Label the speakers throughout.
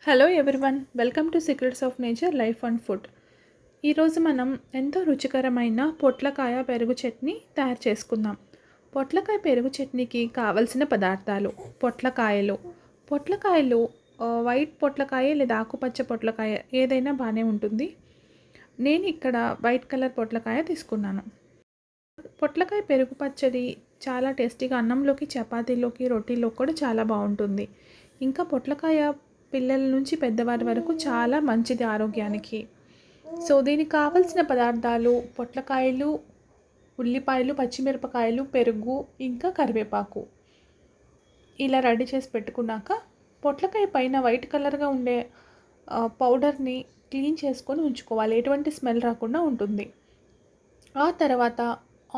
Speaker 1: Hello everyone, welcome to secrets of nature life and food. ఈరోజు మనం ఎంతో రుచికరమైన పొట్లకాయ పెరుగు చట్నీ తయారు చేసుకుందాం. పొట్లకాయ పెరుగు చట్నీకి కావలసిన పదార్థాలు: పొట్లకాయలు వైట్ పొట్లకాయ లేదా ఆకుపచ్చ పొట్లకాయ ఏదైనా బాగానే ఉంటుంది. నేను ఇక్కడ వైట్ కలర్ పొట్లకాయ తీసుకున్నాను. పొట్లకాయ పెరుగు పచ్చడి చాలా టేస్టీగా అన్నంలోకి, చపాతీలోకి, రొటీలోకి కూడా చాలా బాగుంటుంది. ఇంకా పొట్లకాయ పిల్లల నుంచి పెద్దవారి వరకు చాలా మంచిది ఆరోగ్యానికి. సో దీనికి కావలసిన పదార్థాలు: పొట్లకాయలు, ఉల్లిపాయలు, పచ్చిమిరపకాయలు, పెరుగు, ఇంకా కరివేపాకు. ఇలా రెడీ చేసి పెట్టుకున్నాక పొట్లకాయ పైన వైట్ కలర్గా ఉండే పౌడర్ని క్లీన్ చేసుకొని ఉంచుకోవాలి. ఎటువంటి స్మెల్ రాకుండా ఉంటుంది. ఆ తర్వాత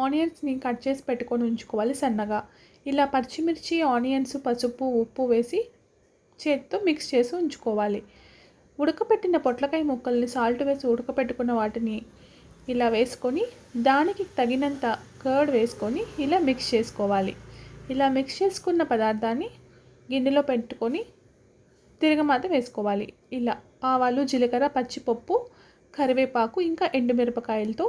Speaker 1: ఆనియన్స్ని కట్ చేసి పెట్టుకొని ఉంచుకోవాలి సన్నగా. ఇలా పచ్చిమిర్చి, ఆనియన్స్, పసుపు, ఉప్పు వేసి చేతితో మిక్స్ చేసి ఉంచుకోవాలి. ఉడకపెట్టిన పొట్లకాయ ముక్కల్ని సాల్ట్ వేసి ఉడకపెట్టుకున్న వాటిని ఇలా వేసుకొని దానికి తగినంత కర్డ్ వేసుకొని ఇలా మిక్స్ చేసుకోవాలి. ఇలా మిక్స్ చేసుకున్న పదార్థాన్ని గిన్నెలో పెట్టుకొని తిరగమాత వేసుకోవాలి. ఇలా ఆవాలు, జీలకర్ర, పచ్చిపప్పు, కరివేపాకు, ఇంకా ఎండుమిరపకాయలతో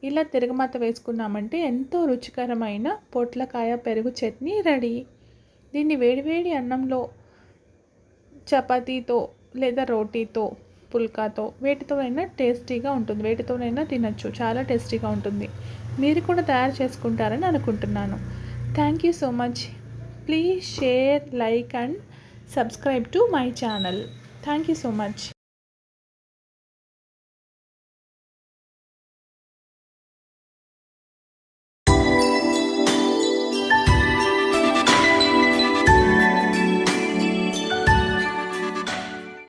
Speaker 1: ఇలా తిరగమాత వేసుకున్నామంటే ఎంతో రుచికరమైన పొట్లకాయ పెరుగు చట్నీ రెడీ. దీన్ని వేడివేడి అన్నంలో, చపాతీతో లేదా రోటీతో, పుల్కాతో, వేటితోనైనా టేస్టీగా ఉంటుంది. వేటితోనైనా తినచ్చు. చాలా టేస్టీగా ఉంటుంది. మీరు కూడా తయారు చేసుకుంటారని అనుకుంటున్నాను. Thank you so much. Please share, like and subscribe to my channel. Thank you so much.